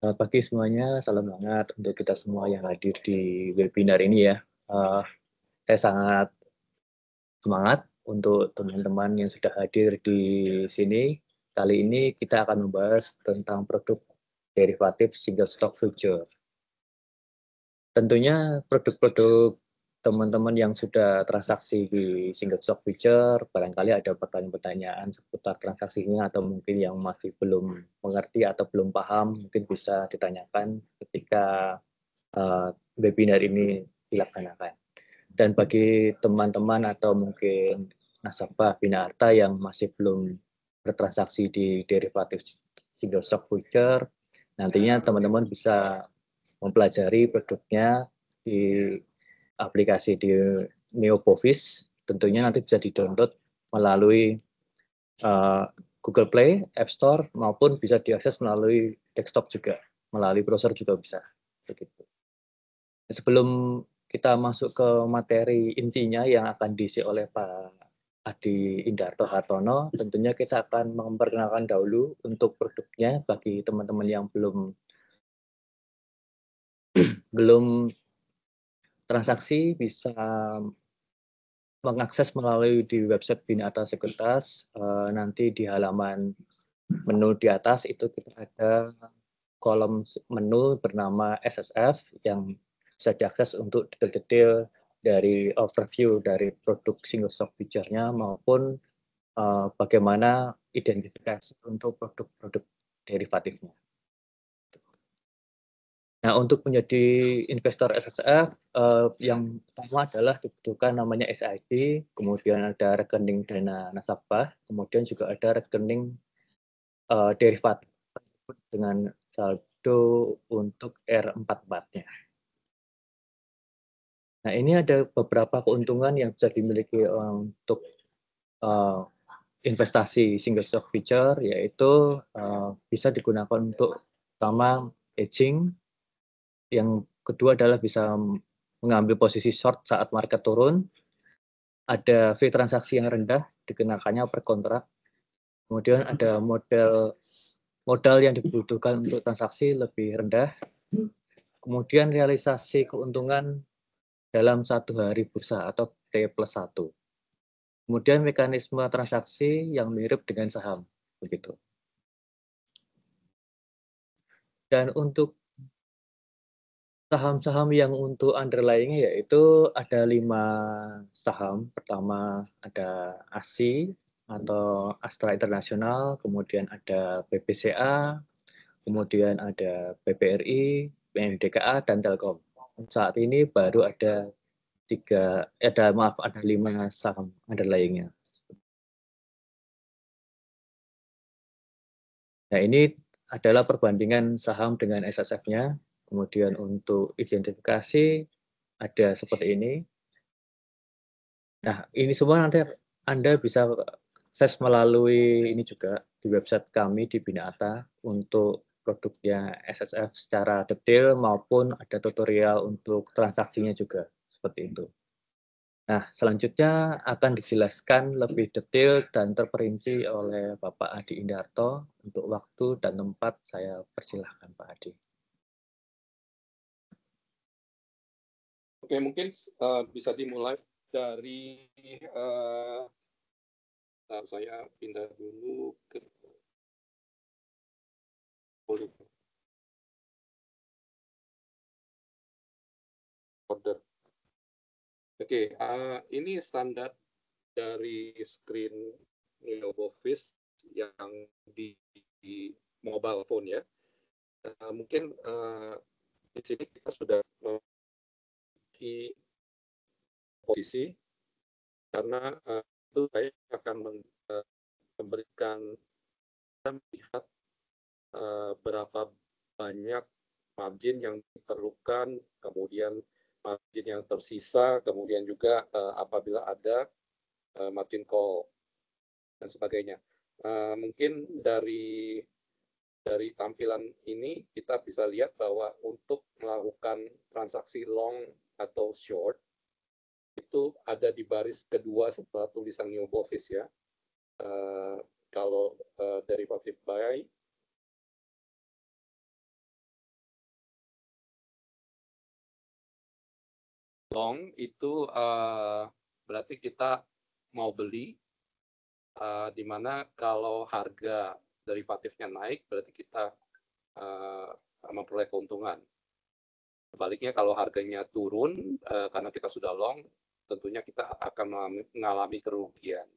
Selamat pagi semuanya, salam hangat untuk kita semua yang hadir di webinar ini ya. Saya sangat semangat untuk teman-teman yang sudah hadir di sini. Kali ini kita akan membahas tentang produk derivatif single stock future. Tentunya produk-produk teman-teman yang sudah transaksi di single stock future, barangkali ada pertanyaan-pertanyaan seputar transaksinya atau mungkin yang masih belum mengerti atau belum paham, mungkin bisa ditanyakan ketika webinar ini dilaksanakan. Dan bagi teman-teman atau mungkin nasabah Bina Arta yang masih belum bertransaksi di derivatif single stock future, nantinya teman-teman bisa mempelajari produknya di aplikasi di Neopovis. Tentunya nanti bisa di-download melalui uh, Google Play, App Store, maupun bisa diakses melalui desktop juga, melalui browser juga bisa. Begitu. Sebelum kita masuk ke materi intinya yang akan diisi oleh Pak Adi Indarto Hartono, tentunya kita akan memperkenalkan dahulu untuk produknya bagi teman-teman yang belum transaksi bisa mengakses melalui di website Binata Sekuritas. Nanti di halaman menu di atas itu kita ada kolom menu bernama SSF yang bisa diakses untuk detail-detail dari overview dari produk single stock feature-nya maupun bagaimana identifikasi untuk produk-produk derivatifnya. Nah, untuk menjadi investor SSF, yang pertama adalah dibutuhkan namanya SID, kemudian ada rekening dana nasabah, kemudian juga ada rekening derivatif dengan saldo untuk R44-nya. Nah, ini ada beberapa keuntungan yang bisa dimiliki untuk uh, investasi single stock feature, yaitu bisa digunakan untuk pertama hedging, yang kedua adalah bisa mengambil posisi short saat market turun, ada fee transaksi yang rendah dikenakannya per kontrak, kemudian ada modal yang dibutuhkan untuk transaksi lebih rendah, kemudian realisasi keuntungan dalam 1 hari bursa atau T+1. Kemudian mekanisme transaksi yang mirip dengan saham, begitu. Dan untuk saham-saham yang untuk underlying yaitu ada 5 saham. Pertama ada ASI atau Astra International, kemudian ada BBCA, kemudian ada BBRI, BNDKA, dan Telkom. Saat ini baru ada 5 saham underlying-nya. Nah, ini adalah perbandingan saham dengan SSF-nya. Kemudian untuk identifikasi ada seperti ini. Nah, ini semua nanti Anda bisa akses melalui ini juga di website kami di Binata untuk produknya SSF secara detail maupun ada tutorial untuk transaksinya juga seperti itu. Nah, selanjutnya akan dijelaskan lebih detail dan terperinci oleh Bapak Adi Indarto. Untuk waktu dan tempat saya persilahkan Pak Adi. Oke, mungkin bisa dimulai dari saya pindah dulu ke order. Oke, ini standar dari screen Neobovis yang di mobile phone ya. Mungkin di sini kita sudah memiliki posisi karena itu saya akan memberikan melihat berapa banyak margin yang diperlukan, kemudian margin yang tersisa, kemudian juga apabila ada margin call dan sebagainya. Mungkin dari tampilan ini kita bisa lihat bahwa untuk melakukan transaksi long atau short itu ada di baris kedua setelah tulisan new office ya. Kalau derivative buy long itu berarti kita mau beli, di mana kalau harga derivatifnya naik berarti kita memperoleh keuntungan. Sebaliknya kalau harganya turun karena kita sudah long, tentunya kita akan mengalami kerugian.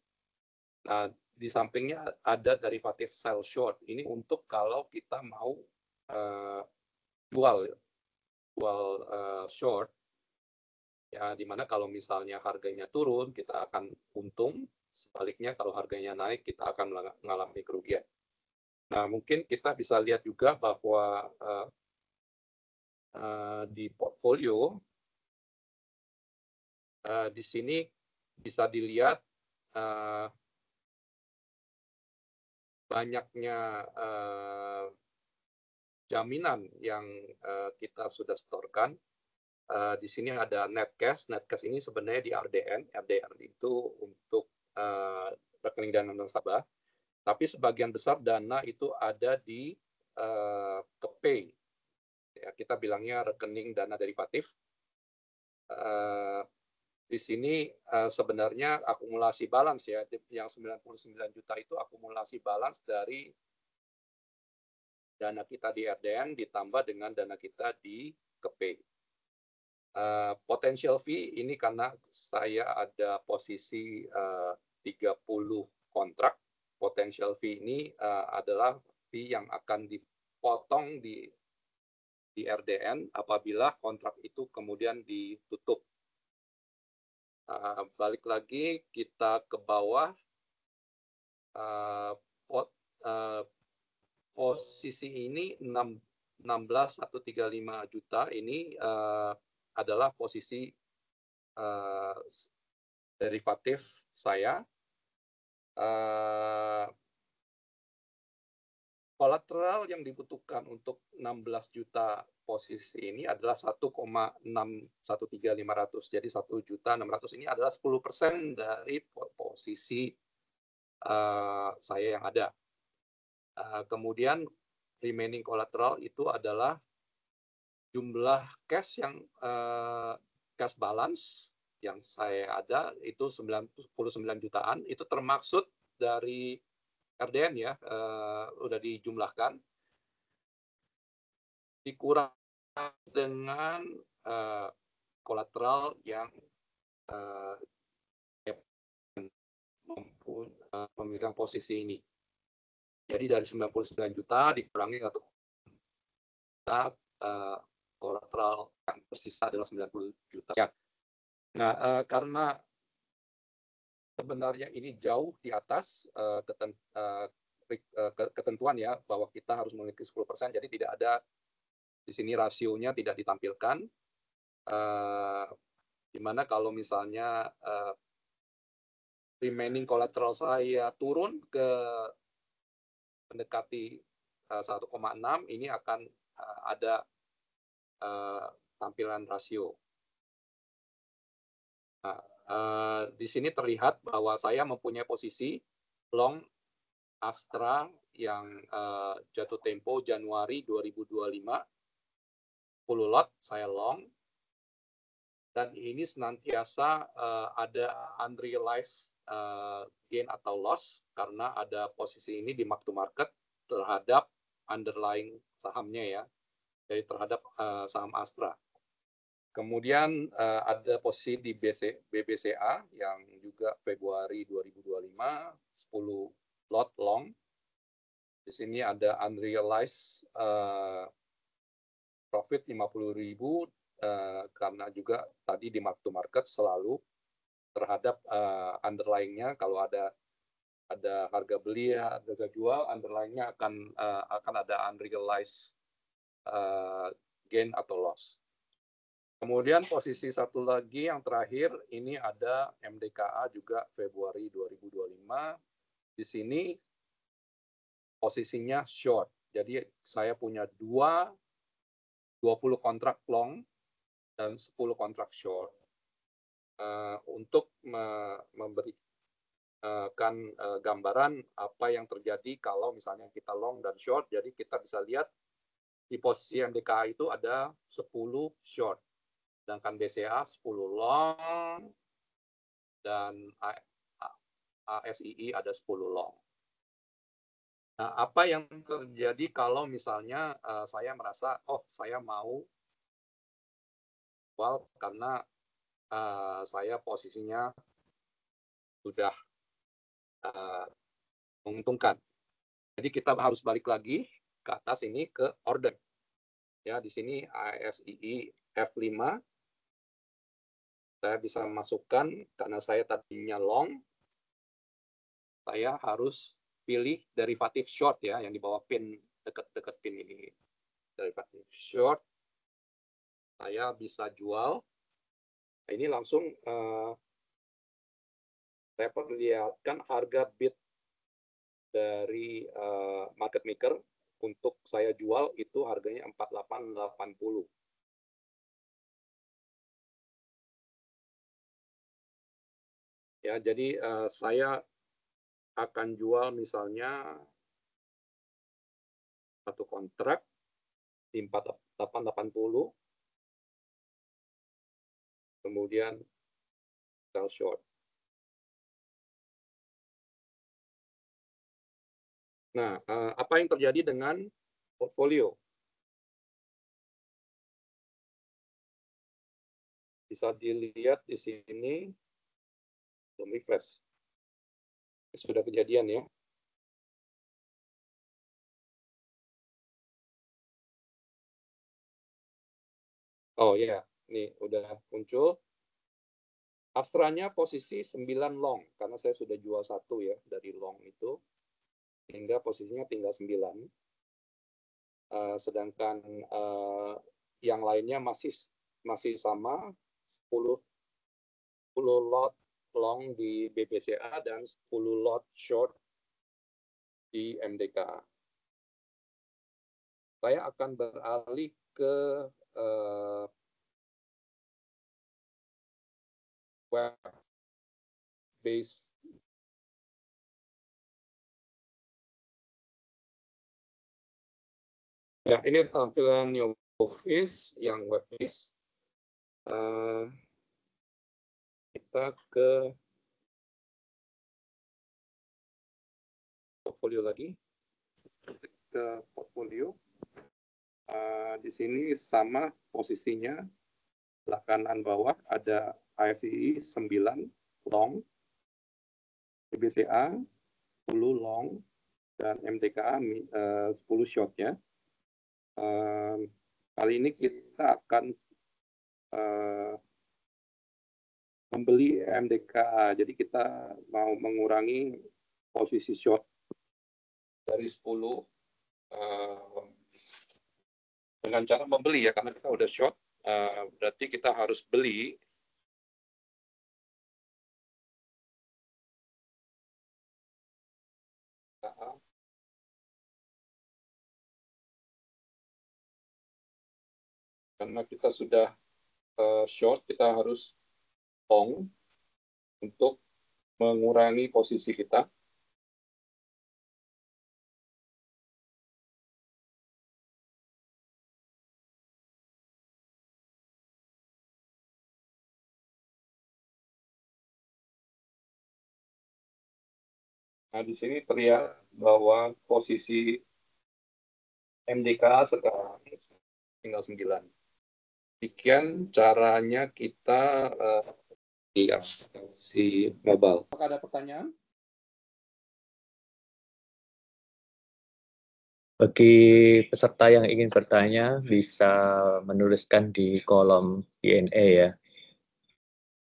Nah, di sampingnya ada derivatif sell short. Ini untuk kalau kita mau jual short, ya, dimana kalau misalnya harganya turun kita akan untung, sebaliknya kalau harganya naik kita akan mengalami kerugian. Nah, mungkin kita bisa lihat juga bahwa di portfolio di sini bisa dilihat banyaknya jaminan yang kita sudah setorkan. Di sini ada net cash. Net cash ini sebenarnya di RDN. RDN itu untuk rekening dana nasabah. Tapi sebagian besar dana itu ada di KEPEI. Ya, kita bilangnya rekening dana derivatif. Di sini sebenarnya akumulasi balance ya, yang 99 juta itu akumulasi balance dari dana kita di RDN ditambah dengan dana kita di KEPEI. Potential fee ini karena saya ada posisi 30 kontrak. Potential fee ini adalah fee yang akan dipotong di RDN apabila kontrak itu kemudian ditutup. Balik lagi kita ke bawah, posisi ini 16.135 juta ini adalah posisi derivatif saya. Kolateral yang dibutuhkan untuk 16 juta posisi ini adalah 1,613500. Jadi 1.600.000 ini adalah 10% dari posisi saya yang ada. Kemudian remaining collateral itu adalah jumlah cash yang cash balance yang saya ada itu 99 jutaan, itu termaksud dari RDN ya, udah dijumlahkan, dikurang dengan kolateral yang memegang posisi ini. Jadi dari 99 juta dikurangi 1 juta, kolateral yang tersisa adalah 90 juta. Nah, karena sebenarnya ini jauh di atas ketentuan ya, bahwa kita harus memiliki 10%, jadi tidak ada di sini rasionya tidak ditampilkan, di mana kalau misalnya remaining collateral saya turun ke mendekati 1,6, ini akan ada tampilan rasio. Nah, di sini terlihat bahwa saya mempunyai posisi long Astra yang jatuh tempo Januari 2025, 10 lot saya long, dan ini senantiasa ada unrealized gain atau loss karena ada posisi ini di mark to market terhadap underlying sahamnya ya, jadi terhadap saham Astra. Kemudian ada posisi di BBCA yang juga Februari 2025, 10 lot long. Di sini ada unrealized profit 50.000 karena juga tadi di mark to market selalu terhadap underlying-nya. Kalau ada harga beli, harga jual, underlying-nya akan ada unrealized gain atau loss. Kemudian posisi satu lagi yang terakhir ini ada MDKA juga Februari 2025. Di sini posisinya short. Jadi saya punya 20 kontrak long dan 10 kontrak short. Untuk memberikan gambaran apa yang terjadi kalau misalnya kita long dan short. Jadi kita bisa lihat di posisi MDKA itu ada 10 short. sedangkan BCA 10 long, dan ASII ada 10 long. Nah, apa yang terjadi kalau misalnya saya merasa, saya mau jual karena saya posisinya sudah menguntungkan. Jadi kita harus balik lagi ke atas ini ke order. Ya, di sini ASII F5 saya bisa masukkan karena saya tadinya long, saya harus pilih derivatif short ya yang di bawah pin, dekat-dekat pin ini. Derivatif short, saya bisa jual. Nah, ini langsung saya perlihatkan harga bid dari market maker untuk saya jual itu harganya 4880. Ya, jadi saya akan jual misalnya satu kontrak di 4880, kemudian sell short. Nah, apa yang terjadi dengan portfolio? Bisa dilihat di sini, belum refresh. Sudah kejadian ya. Oh iya, nih udah muncul. Astranya posisi 9 long, karena saya sudah jual satu ya dari long itu, sehingga posisinya tinggal 9. Sedangkan yang lainnya masih sama, 10 lot long di BBCA dan 10 lot short di MDK. Saya akan beralih ke web base. Ya, ini tampilan new office yang web base. Kita ke portfolio lagi. Ke portfolio. Di sini sama posisinya. Sebelah kanan bawah ada ASII 9 long, BBCA 10 long, dan MTKA 10 short ya. Kali ini kita akan membeli MDKA. Jadi kita mau mengurangi posisi short dari 10 dengan cara membeli ya, karena kita udah short, berarti kita harus beli. Karena kita sudah short, kita harus long untuk mengurangi posisi kita. Nah, di sini terlihat bahwa posisi MDK sekarang tinggal 9. Demikian caranya kita di aplikasi mobile. Apakah ada pertanyaan? Bagi peserta yang ingin bertanya, bisa menuliskan di kolom Q&A ya.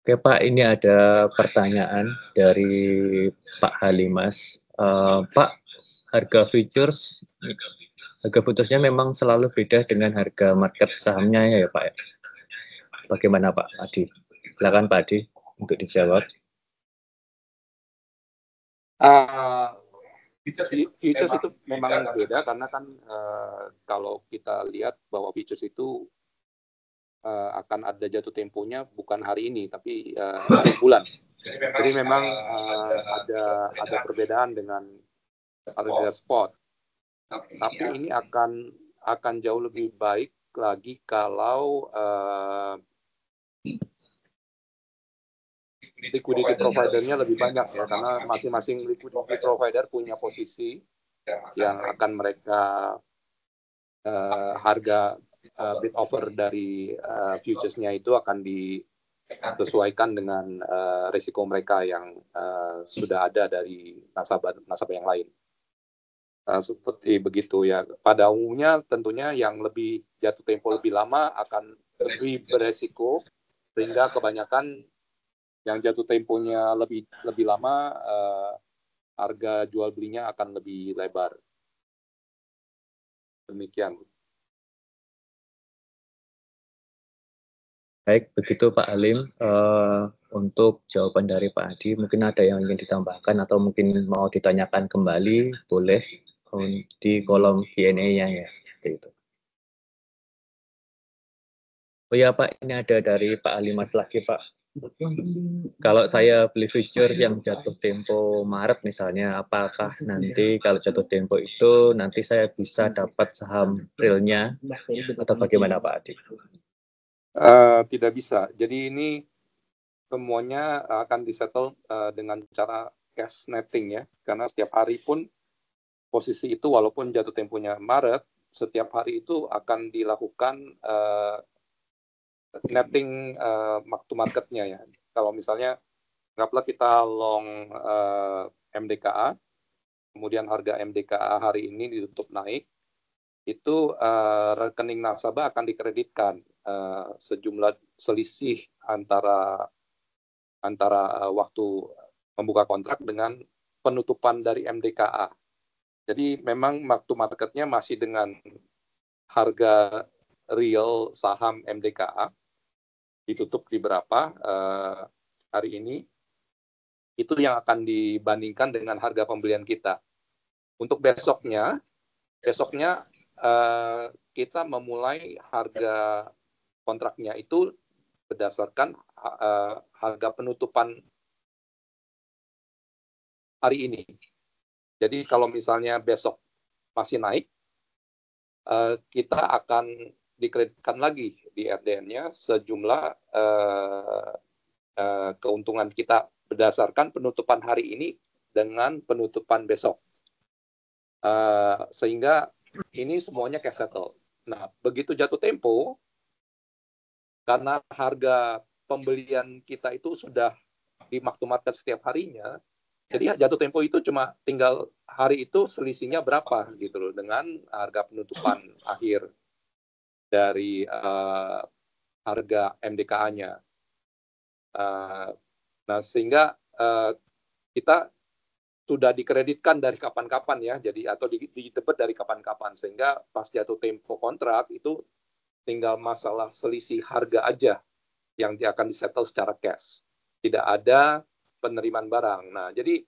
Oke Pak, ini ada pertanyaan dari Pak Halimas. Pak, harga futuresnya memang selalu beda dengan harga market sahamnya ya Pak? Bagaimana Pak Adi? Silakan Pak Adi untuk dijawab. Futures itu memang beda karena kan kalau kita lihat bahwa futures itu akan ada jatuh temponya bukan hari ini tapi hari bulan. Jadi memang ada perbedaan dengan harga spot. Tapi ini akan jauh lebih baik lagi kalau liquidity providernya lebih banyak ya, karena masing-masing liquidity provider punya posisi yang akan mereka harga bid offer dari futuresnya itu akan disesuaikan dengan risiko mereka yang sudah ada dari nasabah yang lain. Seperti begitu ya. Pada umumnya tentunya yang lebih jatuh tempo lebih lama akan lebih beresiko, sehingga kebanyakan yang jatuh temponya lebih lama harga jual belinya akan lebih lebar. Demikian. Baik, begitu Pak Halim. Untuk jawaban dari Pak Adi, mungkin ada yang ingin ditambahkan atau mungkin mau ditanyakan kembali, boleh di kolom Q&A-nya ya. Gitu. Oh ya Pak, ini ada dari Pak Alimas lagi Pak. Kalau saya beli futures yang jatuh tempo Maret misalnya, apakah nanti kalau jatuh tempo itu nanti saya bisa dapat saham realnya atau bagaimana Pak Adi? Tidak bisa. Jadi ini semuanya akan disettle dengan cara cash netting ya, karena setiap hari pun posisi itu walaupun jatuh temponya Maret, setiap hari itu akan dilakukan netting mark to marketnya ya. Kalau misalnya anggaplah kita long MDKA, kemudian harga MDKA hari ini ditutup naik, itu rekening nasabah akan dikreditkan sejumlah selisih antara waktu membuka kontrak dengan penutupan dari MDKA. Jadi memang mark to marketnya masih dengan harga real saham MDKA ditutup di berapa hari ini, itu yang akan dibandingkan dengan harga pembelian kita. Untuk besoknya kita memulai harga kontraknya itu berdasarkan harga penutupan hari ini. Jadi kalau misalnya besok masih naik, kita akan dikreditkan lagi di RDN-nya sejumlah keuntungan kita berdasarkan penutupan hari ini dengan penutupan besok. Sehingga ini semuanya cash settle. Nah, begitu jatuh tempo, karena harga pembelian kita itu sudah di mark to market setiap harinya, jadi jatuh tempo itu cuma tinggal hari itu selisihnya berapa gitu loh dengan harga penutupan akhir dari harga MDKA-nya. Nah, sehingga kita sudah dikreditkan dari kapan-kapan ya, jadi atau didebet dari kapan-kapan, sehingga pas jatuh tempo kontrak itu tinggal masalah selisih harga aja yang akan disettle secara cash, tidak ada penerimaan barang. Nah, jadi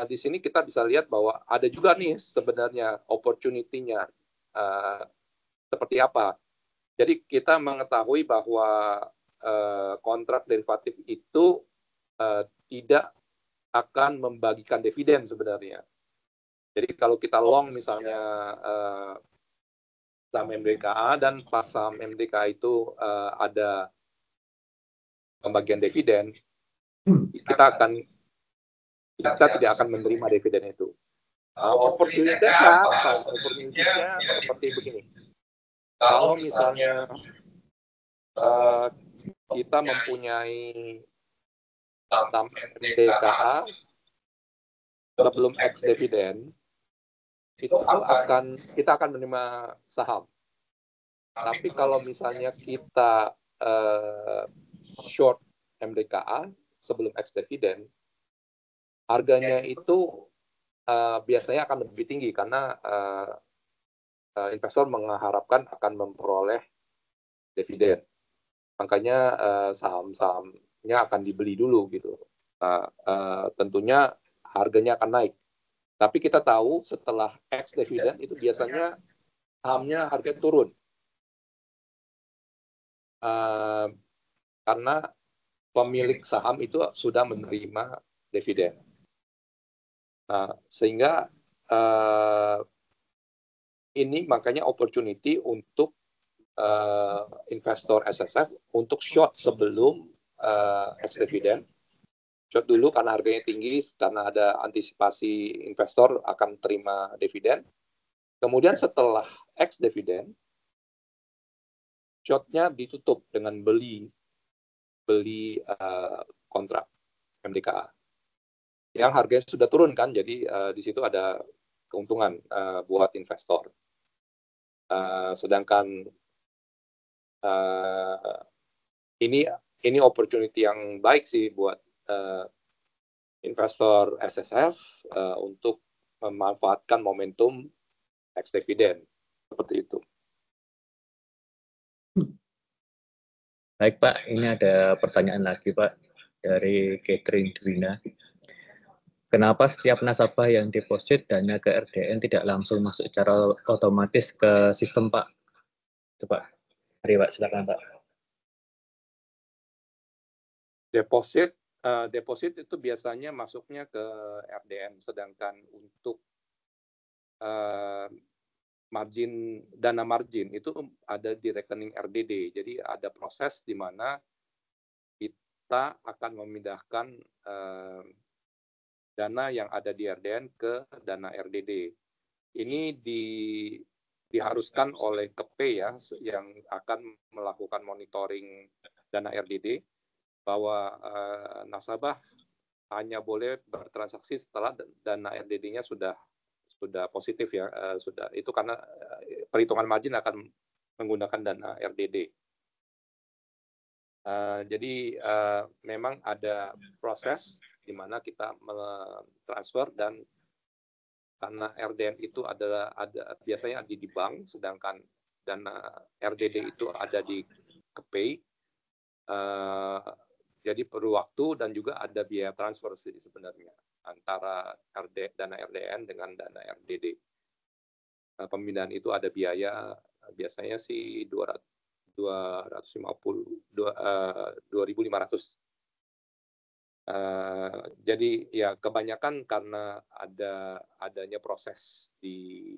di sini kita bisa lihat bahwa ada juga nih sebenarnya opportunity-nya seperti apa. Jadi kita mengetahui bahwa kontrak derivatif itu tidak akan membagikan dividen sebenarnya. Jadi kalau kita long misalnya saham MDKA dan pas saham MDKA itu ada pembagian dividen, kita tidak akan menerima dividen itu. Opportunity-nya seperti begini. Kalau misalnya kita mempunyai saham MDKA sebelum ex dividen, itu kita akan menerima saham. Tapi kalau misalnya kita short MDKA sebelum ex dividen, harganya itu biasanya akan lebih tinggi karena investor mengharapkan akan memperoleh dividen. Makanya saham-sahamnya akan dibeli dulu gitu. Tentunya harganya akan naik. Tapi kita tahu setelah ex dividen itu biasanya sahamnya harganya turun. Karena pemilik saham itu sudah menerima dividen. Nah, sehingga ini makanya opportunity untuk investor SSF untuk short sebelum ex dividen short dulu karena harganya tinggi, karena ada antisipasi investor akan terima dividen. Kemudian setelah ex dividen, shortnya ditutup dengan beli kontrak MDKA yang harganya sudah turun kan, jadi di situ ada keuntungan buat investor. Sedangkan ini opportunity yang baik sih buat investor SSF untuk memanfaatkan momentum ex dividend seperti itu. Baik Pak, ini ada pertanyaan lagi Pak dari Catherine Dwina. Kenapa setiap nasabah yang deposit dana ke RDN tidak langsung masuk secara otomatis ke sistem Pak? Coba, mari Pak, silakan Pak. Deposit itu biasanya masuknya ke RDN, sedangkan untuk dana margin itu ada di rekening RDD. Jadi ada proses di mana kita akan memindahkan dana yang ada di RDN ke dana RDD. Ini diharuskan oleh KP ya, yang akan melakukan monitoring dana RDD, bahwa nasabah hanya boleh bertransaksi setelah dana RDD-nya sudah positif ya, sudah itu karena perhitungan margin akan menggunakan dana RDD. Jadi memang ada proses di mana kita transfer, dan karena RDN itu biasanya ada di bank, sedangkan dana RDD itu ada di KPay. Jadi perlu waktu dan juga ada biaya transfer sih sebenarnya antara dana RDN dengan dana RDD. Pemindahan itu ada biaya, biasanya sih 2.500. Jadi ya kebanyakan karena adanya proses di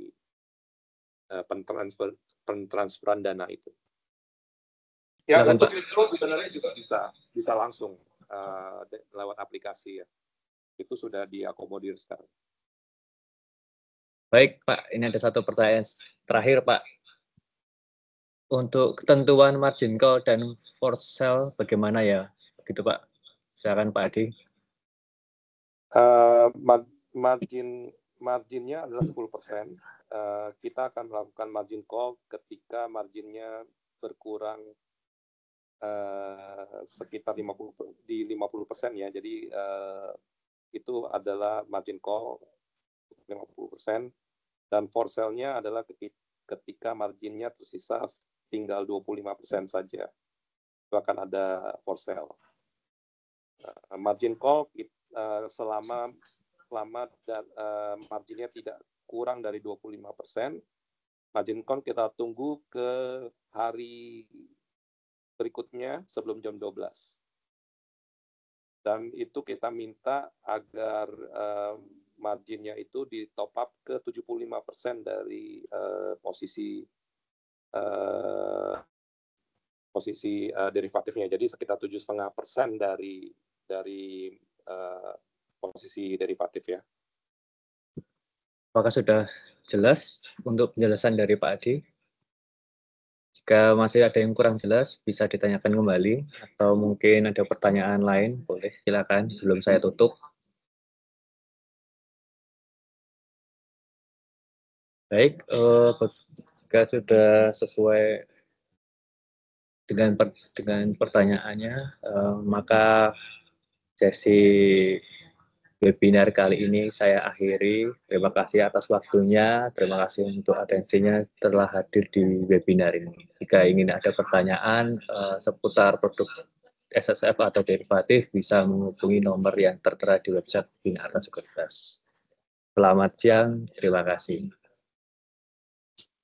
pentransferan dana itu. Ya, silakan, untuk withdraw sebenarnya juga bisa langsung lewat aplikasi ya. Itu sudah diakomodir sekarang. Baik Pak, ini ada satu pertanyaan terakhir Pak. Untuk ketentuan margin call dan force sell bagaimana ya? Gitu Pak. Silakan Pak Adi. Marginnya adalah 10%. Kita akan melakukan margin call ketika marginnya berkurang sekitar 50% ya. Jadi itu adalah margin call 50%, dan for sale-nya adalah ketika marginnya tersisa tinggal 25% saja. Itu akan ada for sale. Margin call selama marginnya tidak kurang dari 25%, margin call kita tunggu ke hari berikutnya sebelum jam 12. Dan itu kita minta agar marginnya itu di top up ke 75% dari posisi derivatifnya. Jadi sekitar 7,5% dari posisi derivatif ya. Apakah sudah jelas untuk penjelasan dari Pak Adi? Jika masih ada yang kurang jelas, bisa ditanyakan kembali, atau mungkin ada pertanyaan lain, boleh silakan sebelum saya tutup. Baik, jika sudah sesuai dengan pertanyaannya, maka sesi webinar kali ini saya akhiri. Terima kasih atas waktunya, terima kasih untuk atensinya telah hadir di webinar ini. Jika ingin ada pertanyaan seputar produk SSF atau derivatif, bisa menghubungi nomor yang tertera di website Bina Sekuritas. Selamat siang, terima kasih.